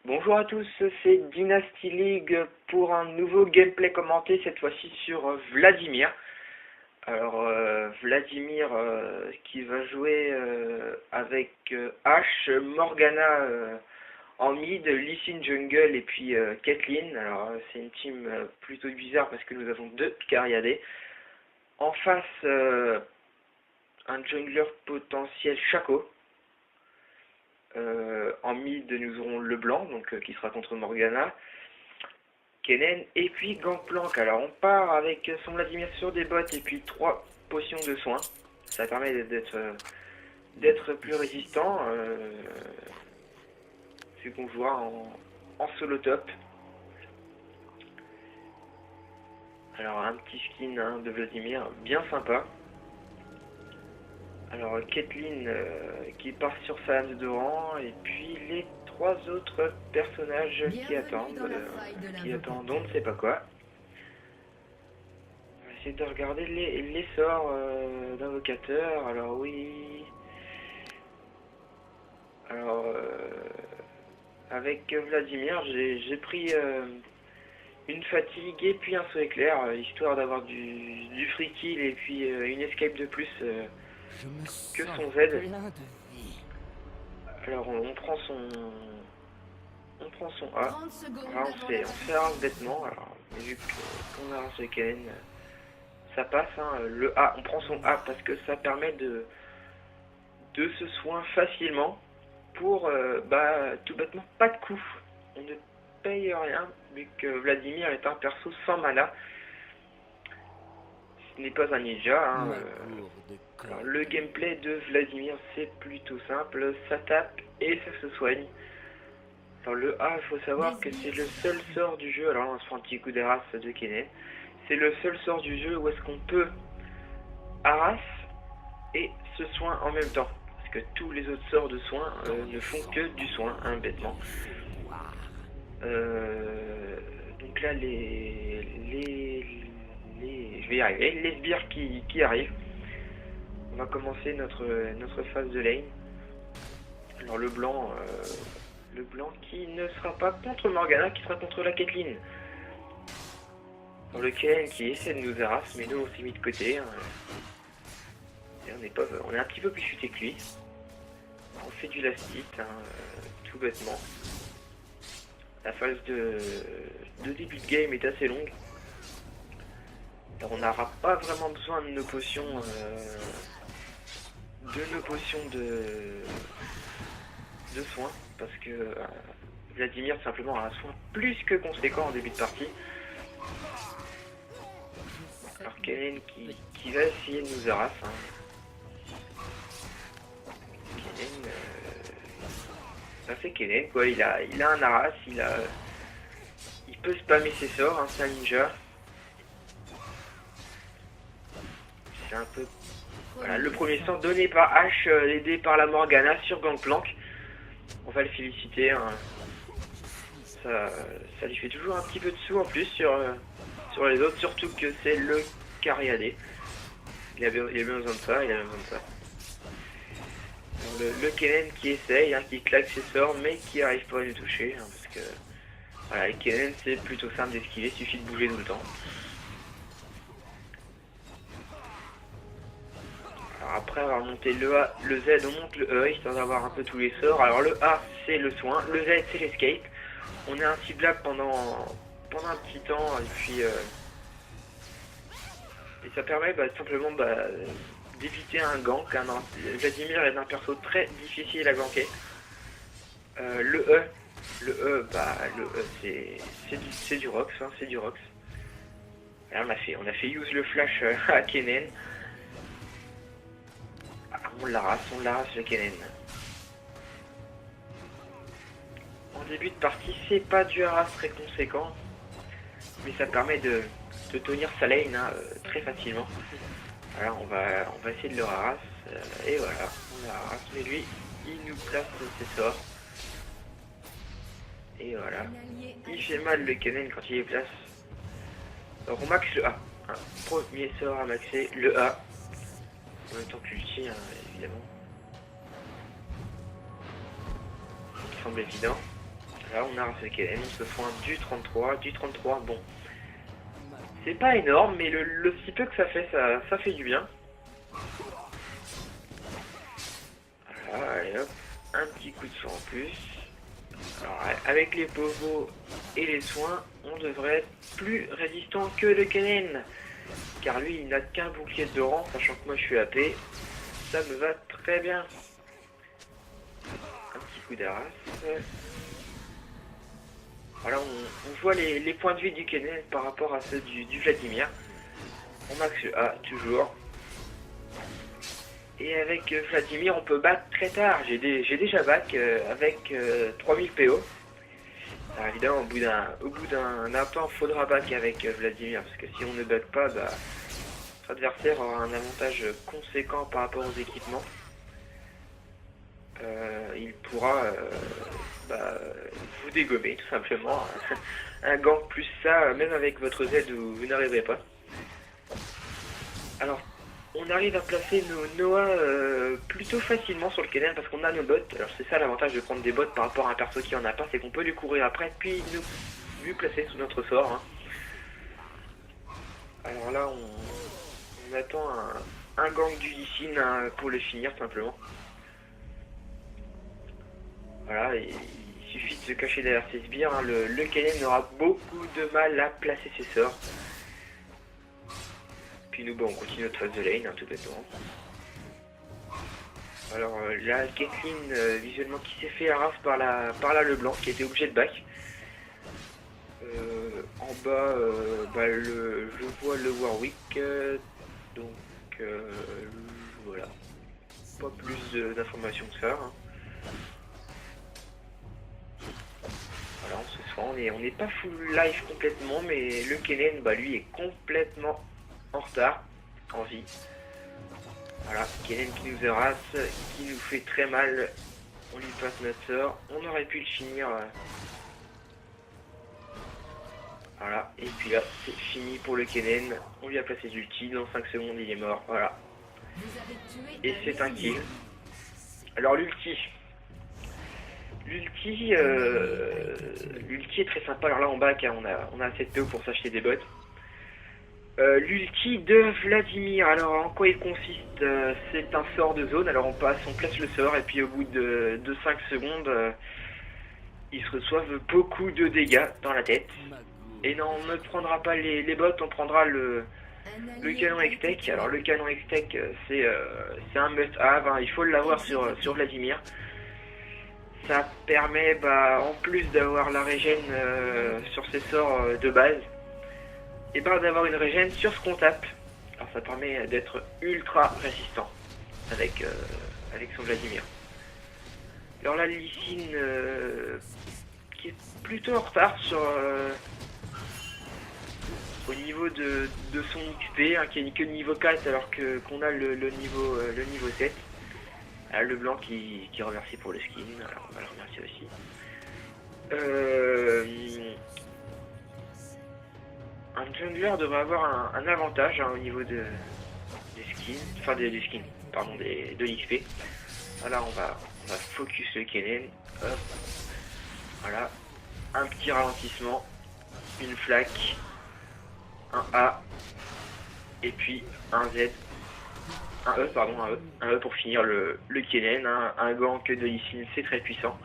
Bonjour à tous, c'est Dynasty League pour un nouveau gameplay commenté, cette fois-ci sur Vladimir. Alors Vladimir qui va jouer avec Ashe, Morgana en mid, Lee Sin jungle et puis Caitlyn. Alors c'est une team plutôt bizarre parce que nous avons deux Cariadés. En face un jungler potentiel Shaco. En mid, nous aurons Leblanc, donc qui sera contre Morgana, Kennen et puis Gangplank. Alors on part avec son Vladimir sur des bottes et puis 3 potions de soins. Ça permet d'être plus résistant, vu qu'on jouera en solo top. Alors un petit skin de Vladimir bien sympa. Alors Caitlyn qui part sur sa lame de rang et puis les trois autres personnages qui attendent on ne sait pas quoi. On va essayer de regarder les sorts d'invocateurs. Alors oui. Alors avec Vladimir j'ai pris une fatigue et puis un saut éclair, histoire d'avoir du free kill et puis une escape de plus que son Z. Alors on prend son A. Là on se fait ras bêtement. Alors vu qu'on a un seul Kennen, ça passe. Le A, on prend son A parce que ça permet de se soin facilement pour tout bêtement pas de coup. On ne paye rien vu que Vladimir est un perso sans mana. Ce n'est pas un ninja. Alors, le gameplay de Vladimir c'est plutôt simple, ça tape et ça se soigne. Alors le A, il faut savoir que c'est le seul sort du jeu, alors là on se prend un petit coup d'Aras de Kennen, c'est le seul sort du jeu où est-ce qu'on peut Aras et se soin en même temps. Parce que tous les autres sorts de soins ne font que du soin, bêtement. Donc là je vais y arriver, les sbires qui arrivent. On va commencer notre phase de lane. Alors le blanc qui ne sera pas contre Morgana, qui sera contre la Caitlyn. Alors le Kennen qui essaie de nous harass, mais nous on s'est mis de côté. Et on est un petit peu plus futé que lui. On fait du last hit, tout bêtement. La phase de début de game est assez longue. Alors on n'aura pas vraiment besoin de nos potions de soins, parce que Vladimir simplement a un soin plus que conséquent en début de partie. Alors Kennen qui va essayer de nous harass. Kennen, c'est Kennen quoi, il a un harass, il peut spammer ses sorts, c'est un ninja. C'est un peu... Voilà, le premier sort donné par Ashe, aidé par la Morgana sur Gangplank. On va le féliciter, ça lui fait toujours un petit peu de sous en plus sur les autres, surtout que c'est le Cariadé. Il a bien besoin de ça, Alors, le Kennen qui essaye, qui claque ses sorts, mais qui n'arrive pas à les toucher, parce que voilà, les Kennen c'est plutôt simple d'esquiver, il suffit de bouger tout le temps. Alors après avoir monté le A, le Z, on monte le E, histoire d'avoir un peu tous les sorts. Alors le A c'est le soin, le Z c'est l'escape. On est inciblable pendant un petit temps, et puis et ça permet simplement d'éviter un gank. Vladimir est un perso très difficile à ganker. Le E c'est du Rox, c'est du Rox. Là, on a fait use le flash à Kennen. On l'arrache le Kennen. En début de partie, c'est pas du harass très conséquent, mais ça permet de tenir sa lane très facilement. Alors on va essayer de le harass, et voilà, on le harass, mais lui, il nous place ses sorts. Et voilà, il fait mal le Kennen quand il les place. Alors on max le A. Premier sort à maxer, le A. En même temps que l'ulti, évidemment. Ça me semble évident. Là on a un Kenen, on se soigne du 33, bon. C'est pas énorme, mais le si peu que ça fait, ça fait du bien. Voilà, allez hop, un petit coup de soin en plus. Alors avec les povos et les soins, on devrait être plus résistant que le Kenen. Car lui il n'a qu'un bouclier de rang, sachant que moi je suis AP. Ça me va très bien. Un petit coup d'arras. Voilà, on voit les points de vie du Kenen par rapport à ceux du Vladimir. On max A toujours. Et avec Vladimir, on peut battre très tard. J'ai déjà back avec 3000 PO. Alors évidemment, au bout d'un temps, il faudra back avec Vladimir. Parce que si on ne back pas, bah, notre adversaire aura un avantage conséquent par rapport aux équipements. Il pourra vous dégommer tout simplement. Un gank plus ça, même avec votre Z, vous n'arriverez pas. Alors, on arrive à placer nos Noah plutôt facilement sur le Kenen parce qu'on a nos bots. Alors c'est ça l'avantage de prendre des bots par rapport à un perso qui en a pas, c'est qu'on peut lui courir après puis lui placer sous notre sort. Hein. Alors là, on attend un gank du Lee Sin pour le finir simplement. Voilà, il suffit de se cacher derrière ses sbires. Hein. Le Kenen aura beaucoup de mal à placer ses sorts. Puis nous, on continue notre phase de lane, tout bêtement. Alors là, Caitlyn, visuellement, qui s'est fait harass par là Leblanc, qui était obligé de back. En bas, je vois le Warwick, donc voilà. Pas plus d'informations que ça. Hein. Voilà, on se soigne, on n'est pas full life complètement, mais le Kenen, lui, est complètement en retard, en vie. Voilà, Kenen qui nous harasse, qui nous fait très mal. On lui passe notre sort. On aurait pu le finir. Voilà, et puis là, c'est fini pour le Kenen. On lui a placé l'ulti, dans 5 secondes, il est mort. Voilà. Et c'est un kill. Alors l'ulti. L'ulti est très sympa. Alors là, en bac, hein, on a assez de PO pour s'acheter des bots. L'ulti de Vladimir, alors en quoi il consiste? C'est un sort de zone, alors on place le sort et puis au bout de 5 secondes, ils se reçoivent beaucoup de dégâts dans la tête. Et non, on ne prendra pas les bots, on prendra le canon Hextech. Alors le canon Hextech, c'est un must-have, hein, il faut l'avoir sur Vladimir. Ça permet, en plus d'avoir la régène sur ses sorts de base, et d'avoir une régène sur ce qu'on tape. Alors ça permet d'être ultra résistant avec son Vladimir. Alors là, Lee Sin qui est plutôt en retard sur au niveau de son XP, hein, qui est que niveau 4 alors qu'on a le niveau 7. Là, le blanc qui remercie pour le skin, alors on va le remercier aussi. Un jungler devrait avoir un avantage au niveau des skins, enfin des skins, pardon, de l'XP. Voilà, on va focus le Kenen. Hop. Voilà, un petit ralentissement, une flaque, un A, et puis un Z, un E pour finir le Kenen, hein, un gank de Lee Sin, c'est très puissant.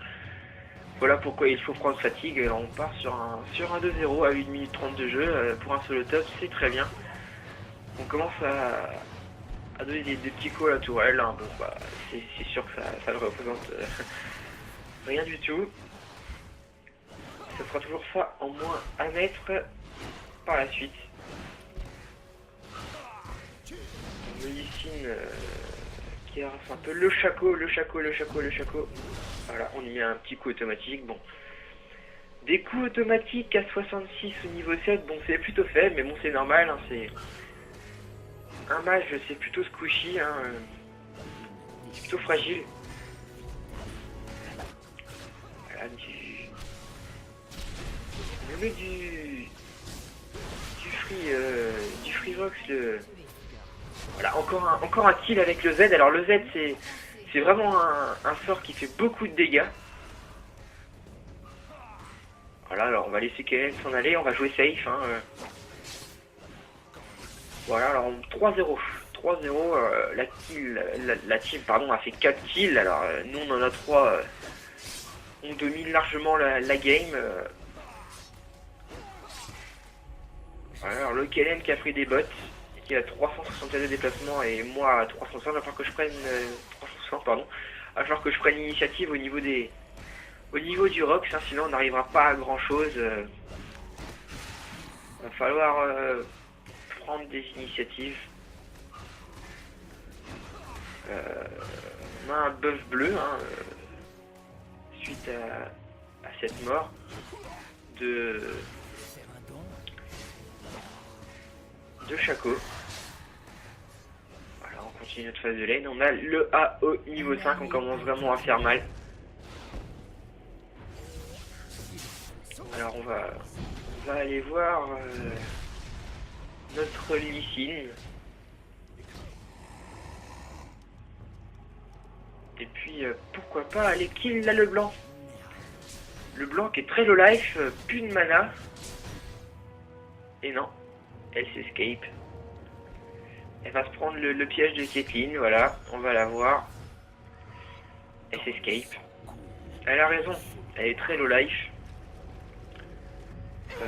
Voilà pourquoi il faut prendre fatigue. On part sur un 2-0 à 8 minutes 30 de jeu. Pour un solo top, c'est très bien. On commence à donner des petits coups à la tourelle. Hein. Bon, c'est sûr que ça ne représente rien du tout. Ça sera toujours ça en moins à mettre par la suite. Le Lee Sin qui harasse un peu le Shaco. Voilà, on y met un petit coup automatique. Bon, des coups automatiques à 66 au niveau 7, bon, c'est plutôt faible, mais bon, c'est normal. Hein, c'est un mage, c'est plutôt squishy, hein, c'est plutôt fragile. Voilà, on met du Freevox. Voilà, encore un kill avec le Z. Alors le Z, c'est vraiment un sort qui fait beaucoup de dégâts. Voilà, alors on va laisser Kellen s'en aller, on va jouer safe. Hein, Voilà, alors 3-0. 3-0, la team pardon, a fait 4 kills, alors nous on en a 3. On domine largement la game. Voilà, alors le Kellen qui a pris des bots, qui a 361 de déplacement et moi à 360, il va falloir que je prenne 360 pardon. Il va falloir que je prenne l'initiative au niveau du Rox, hein, sinon on n'arrivera pas à grand chose. Il va falloir prendre des initiatives. On a un buff bleu hein, suite à cette mort de Shaco. Voilà, on continue notre phase de lane. On a le AO niveau 5, on commence vraiment à faire mal. Alors on va aller voir notre Lee Sin. Et puis pourquoi pas aller kill là le blanc. Le blanc qui est très low life, plus de mana. Et non, elle s'escape. Elle va se prendre le piège de Caitlyn, voilà, on va la voir. Elle s'escape. Elle a raison, elle est très low life.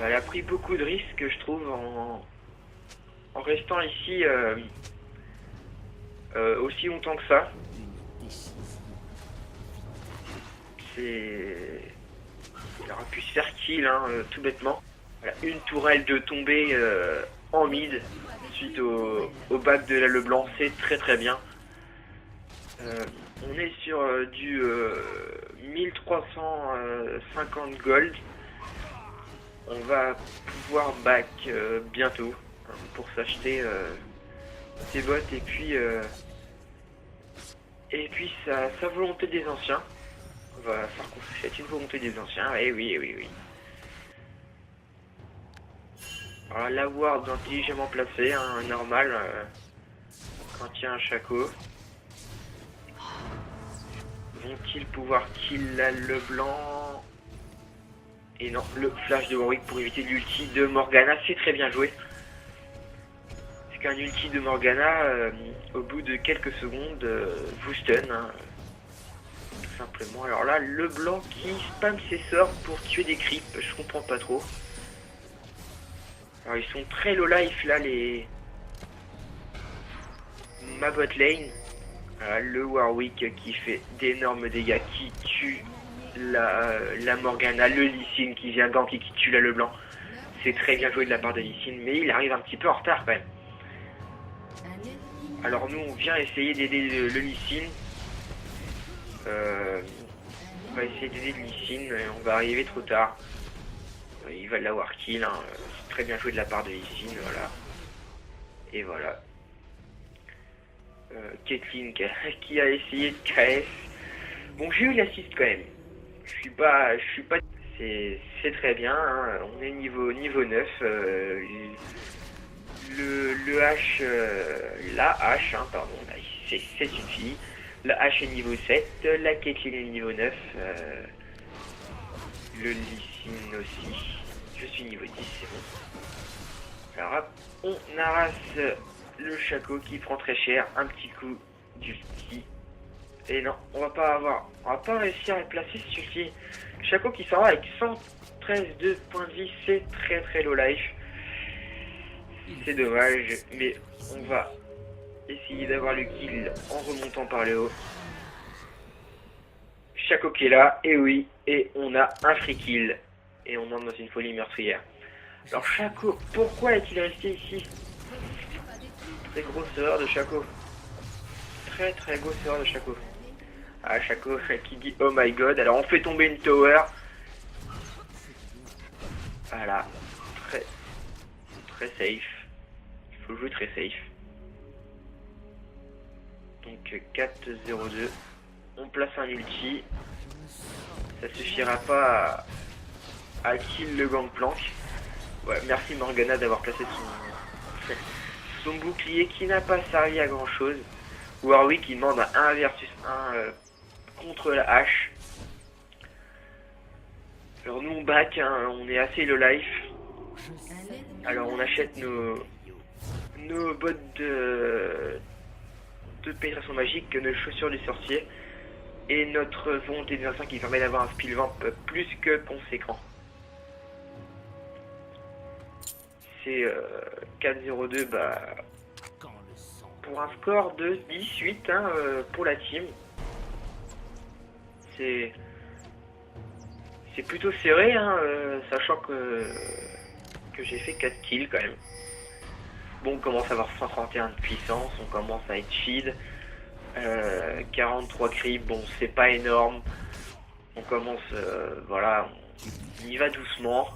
Elle a pris beaucoup de risques, je trouve, en restant ici aussi longtemps que ça. Elle aura pu se faire kill, hein, tout bêtement. Voilà, une tourelle de tomber en mid suite au back de la Leblanc, c'est très très bien. On est sur du 1350 gold. On va pouvoir back bientôt hein, pour s'acheter ses bottes et puis sa volonté des anciens. On va faire qu'on s'achète une volonté des anciens, et oui, oui. Alors la ward intelligemment placée, hein, normal quand il y a un Shaco. Vont-ils pouvoir kill la Leblanc? Et non, le flash de Warwick pour éviter l'ulti de Morgana, c'est très bien joué. Parce qu'un ulti de Morgana, au bout de quelques secondes, vous stun. Hein, tout simplement. Alors là, le blanc qui spam ses sorts pour tuer des creeps, je comprends pas trop. Alors ils sont très low life là, ma bot lane. Le Warwick qui fait d'énormes dégâts, qui tue la Morgana, le Lee Sin qui vient gank et qui tue la Leblanc. C'est très bien joué de la part de Lee Sin, mais il arrive un petit peu en retard quand même. Alors nous on vient essayer d'aider le Lee Sin. On va essayer d'aider le Lee Sin, mais on va arriver trop tard. Il va l'avoir kill, hein. C'est très bien joué de la part de Lee Sin, voilà. Et voilà. Caitlyn qui a essayé de KS. Bon, j'ai eu l'assist quand même. Je suis pas. C'est très bien. Hein. On est niveau 9. Le H, la H, hein, pardon, c'est une fille. La H est niveau 7. La Caitlyn est niveau 9. Le Lee Sin aussi. Je suis niveau 10, c'est bon. Alors hop, on arrasse le Shaco qui prend très cher, un petit coup d'ulti. Et non, on va pas réussir à placer ce ulti. Shaco qui s'en va avec 113 de points de vie, c'est très très low life. C'est dommage, mais on va essayer d'avoir le kill en remontant par le haut. Shaco qui est là, et oui, et on a un free kill. Et on entre dans une folie meurtrière. Alors Shaco, pourquoi est-il resté ici? Très grosse erreur de Shaco. Très très grosse erreur de Shaco. Ah, Shaco qui dit oh my god. Alors on fait tomber une tower. Voilà. Très safe. Il faut jouer très safe. Donc 4-0-2. On place un ulti. Ça suffira pas à kill le gangplank. Ouais, merci Morgana d'avoir placé son bouclier qui n'a pas servi à grand chose. Warwick qui demande un 1 versus 1 contre la hache. Alors nous on back, hein, on est assez low life. Alors on achète nos bottes de pénétration magique, nos chaussures du sorcier et notre volonté de 25 qui permet d'avoir un spill vamp plus que conséquent. C'est 4-0-2 pour un score de 18 hein, pour la team. C'est plutôt serré, hein, sachant que j'ai fait 4 kills quand même. Bon, on commence à avoir 131 de puissance, on commence à être feed. 43 creeps, bon c'est pas énorme. On commence, voilà, on y va doucement.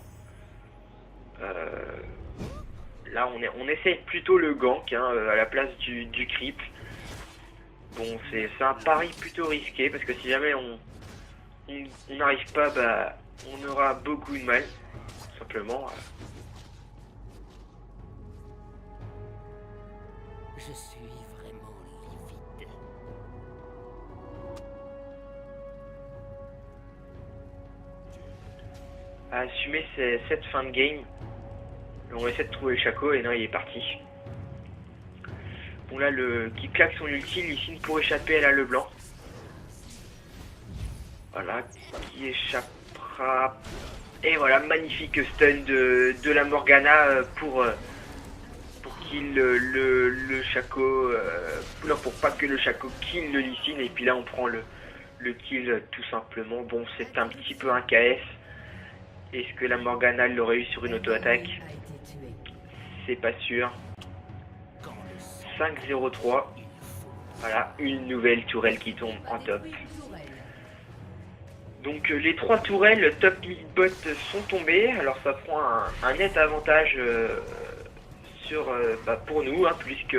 Là on essaie plutôt le gank hein, à la place du creep. Bon c'est un pari plutôt risqué parce que si jamais on n'arrive pas, on aura beaucoup de mal, tout simplement. Je suis vraiment livide. À assumer cette fin de game. On essaie de trouver le Shaco et non il est parti. Bon là qui claque son ulti, Lee pour échapper, elle a le blanc. Voilà, qui échappera. Et voilà, magnifique stun de la Morgana pour kill le Shaco. Non, pour pas que le Shaco kill le Lee Sin. Et puis là on prend le kill tout simplement. Bon c'est un petit peu un KS. Est-ce que la Morgana l'aurait eu sur une auto-attaque? C'est pas sûr. 5-0-3. Voilà, une nouvelle tourelle qui tombe en top. Donc les 3 tourelles top mid bot sont tombées. Alors ça prend un net avantage pour nous, hein, puisque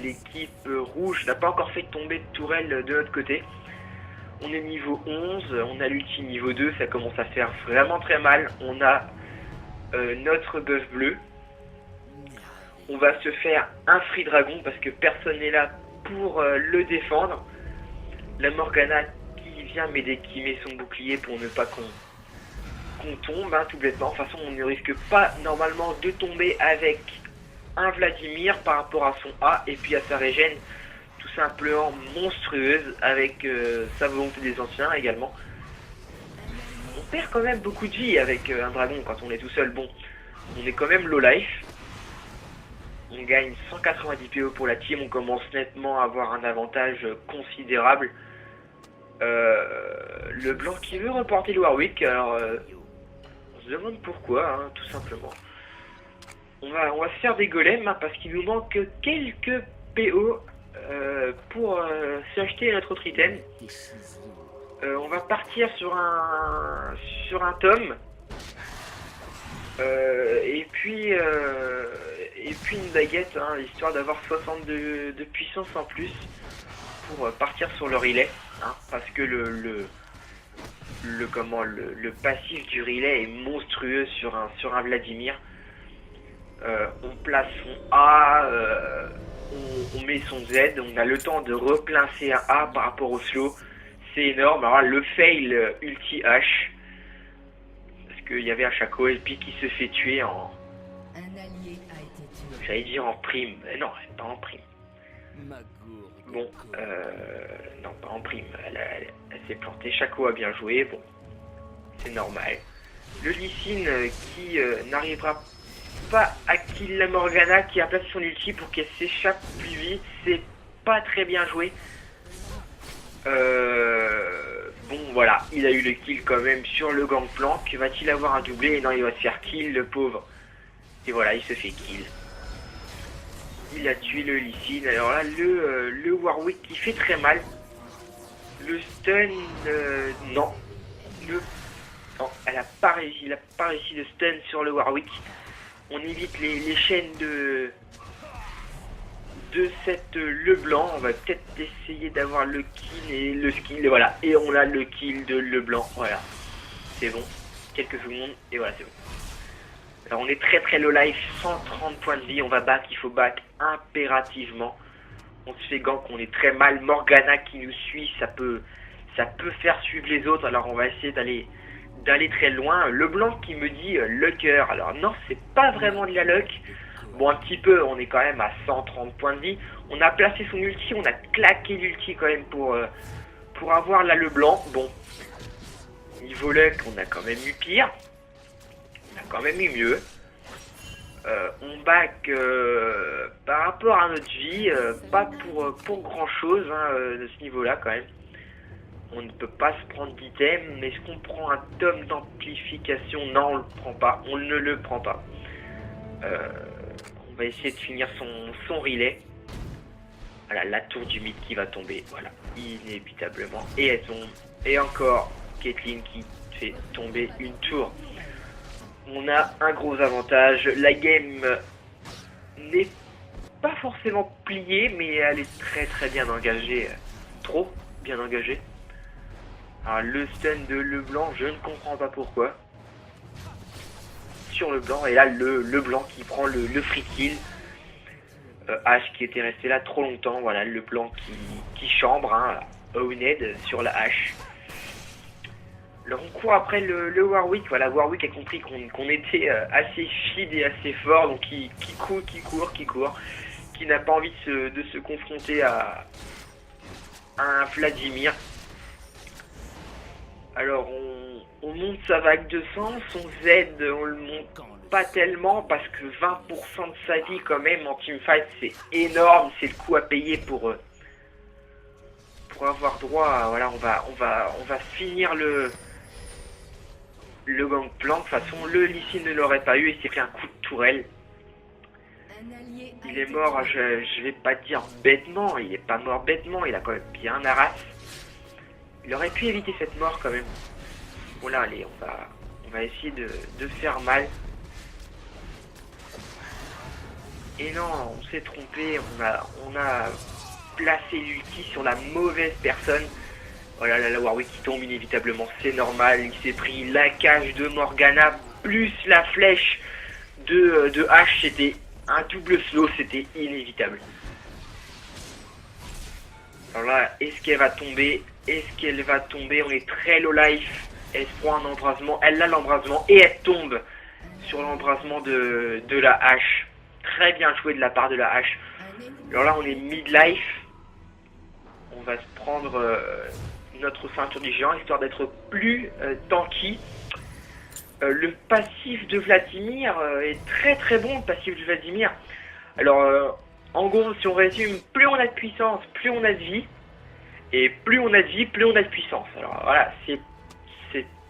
l'équipe rouge n'a pas encore fait tomber de tourelle de notre côté. On est niveau 11, on a l'ulti niveau 2, ça commence à faire vraiment très mal. On a notre buff bleu. On va se faire un free dragon parce que personne n'est là pour le défendre. La Morgana qui vient m'aider, qui met son bouclier pour ne pas qu'on tombe, hein, tout bêtement. De toute façon, on ne risque pas normalement de tomber avec un Vladimir par rapport à son A et puis à sa régène. Tout simplement monstrueuse avec sa volonté des anciens également. On perd quand même beaucoup de vie avec un dragon quand on est tout seul. Bon, on est quand même low life. On gagne 190 PO pour la team. On commence nettement à avoir un avantage considérable. Le blanc qui veut reporter le Warwick. Alors, on se demande pourquoi, hein, tout simplement. On va se faire des golems hein, parce qu'il nous manque quelques PO. Pour s'acheter notre autre item. On va partir sur un tome et puis une baguette hein, histoire d'avoir 62 de puissance en plus pour partir sur le relais hein, parce que le passif du relais est monstrueux sur un Vladimir. On place son A, on met son Z, on a le temps de replacer un A par rapport au slow. C'est énorme. Alors le fail ulti H. Parce qu'il y avait un Shaco et puis qui se fait tuer en... J'allais dire en prime. Non, pas en prime. Bon, non, pas en prime. Elle s'est plantée. Shaco a bien joué. Bon, c'est normal. Le Lee Sin qui n'arrivera pas à kill la Morgana qui a placé son ulti pour qu'elle s'échappe plus vite. C'est pas très bien joué. Bon voilà, il a eu le kill quand même sur le gangplank. Va-t-il avoir un doublé? Non, il va se faire kill, le pauvre. Et voilà, il se fait kill. Il a tué le Lee Sin. Alors là, le Warwick qui fait très mal. Le stun, non. Non, elle a pas réussi. Il a pas réussi de stun sur le Warwick. On évite les chaînes de cette Leblanc. On va peut-être essayer d'avoir le kill et le skill. Et voilà. Et on a le kill de Leblanc. Voilà. C'est bon. Quelques secondes. Et voilà, c'est bon. Alors on est très très low life. 130 points de vie. On va back. Il faut back impérativement. On se fait gank. On est très mal. Morgana qui nous suit. Ça peut faire suivre les autres. Alors on va essayer d'aller d'aller très loin. Le blanc qui me dit le cœur. Alors non, c'est pas vraiment de la luck. Bon, un petit peu, on est quand même à 130 points de vie. On a placé son ulti, on a claqué l'ulti quand même pour avoir là le blanc. Bon, niveau luck, on a quand même eu pire. On a quand même eu mieux. On back par rapport à notre vie, pas pour grand chose de ce niveau là quand même. On ne peut pas se prendre d'item, mais est-ce qu'on prend un tome d'amplification? Non, on le prend pas, on ne le prend pas. On va essayer de finir son relais. Voilà, la tour du mythe qui va tomber, voilà, inévitablement. Et elle tombe, et encore Caitlyn qui fait tomber une tour. On a un gros avantage, la game n'est pas forcément pliée, mais elle est très bien engagée, trop bien engagée. Alors le stun de le blanc, je ne comprends pas pourquoi. Sur le blanc, et là le blanc qui prend le free kill. H qui était resté là trop longtemps, voilà le blanc qui chambre, Owned sur la hache. Alors on court après le Warwick, voilà Warwick a compris qu'on était assez feed et assez fort, donc qui court, qui n'a pas envie de se confronter à un Vladimir. Alors on monte sa vague de sang, son Z on le monte pas tellement parce que 20% de sa vie quand même en teamfight c'est énorme, c'est le coup à payer pour avoir droit à, voilà on va finir le gangplank. De toute façon le Lee Sin ne l'aurait pas eu et s'est pris un coup de tourelle. Il est mort, je vais pas dire bêtement, il est pas mort bêtement, il a quand même bien la race. Il aurait pu éviter cette mort quand même. Bon là allez, on va essayer de faire mal. Et non, on s'est trompé, on a placé l'ulti sur la mauvaise personne. Oh là là, la Warwick qui tombe inévitablement, c'est normal. Il s'est pris la cage de Morgana plus la flèche de H, c'était un double slow, c'était inévitable. Alors là, est-ce qu'elle va tomber? Est-ce qu'elle va tomber? On est très low life. Elle se prend un embrasement, elle a l'embrasement et elle tombe sur l'embrasement de la hache. Très bien joué de la part de la hache. Alors là, on est mid-life. On va se prendre notre ceinture du géant, histoire d'être plus tanky. Le passif de Vladimir est très bon, le passif de Vladimir. Alors, en gros, si on résume, plus on a de puissance, plus on a de vie. Et plus on a de vie, plus on a de puissance. Alors voilà, c'est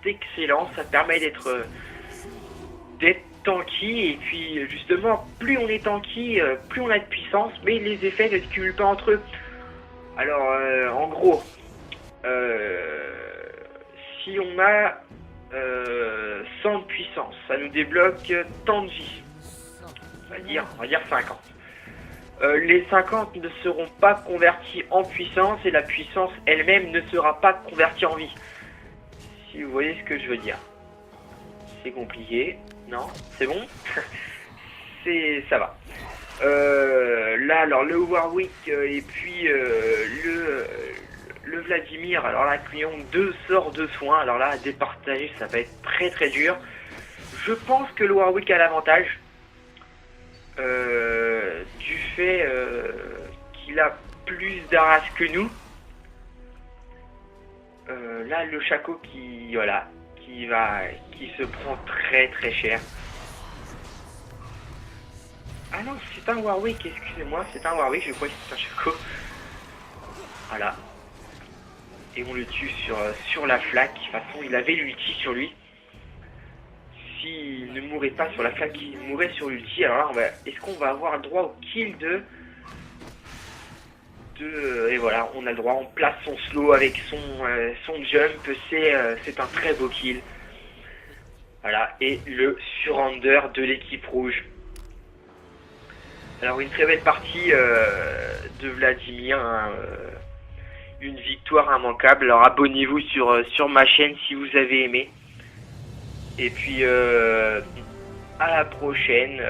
excellent, ça permet d'être tanky. Et puis justement, plus on est tanky, plus on a de puissance, mais les effets ne se cumulent pas entre eux. Alors, en gros, si on a 100 de puissance, ça nous débloque tant de vie. On va dire 50. Les 50 ne seront pas convertis en puissance et la puissance elle-même ne sera pas convertie en vie. Si vous voyez ce que je veux dire. C'est compliqué. Non, c'est bon. Ça va. Là, alors le Warwick et puis le Vladimir. Alors là, qui ont 2 sorts de soins. Alors là, à départager, ça va être très dur. Je pense que le Warwick a l'avantage. Du fait qu'il a plus d'arras que nous. Là le Shaco qui se prend très cher. Ah non, c'est un Warwick, excusez-moi, c'est un Warwick, je crois que c'est un Shaco. Voilà. Et on le tue sur la flaque. De toute façon il avait l'ulti sur lui. S'il ne mourait pas sur la flaque, il mourrait sur l'ulti. Alors là, est-ce qu'on va avoir le droit au kill et voilà, on a le droit, on place son slow avec son jump, c'est un très beau kill. Voilà, et le surrender de l'équipe rouge. Alors une très belle partie de Vladimir, une victoire immanquable. Alors abonnez-vous sur ma chaîne si vous avez aimé. Et puis à la prochaine,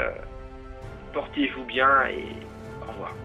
portez-vous bien et au revoir.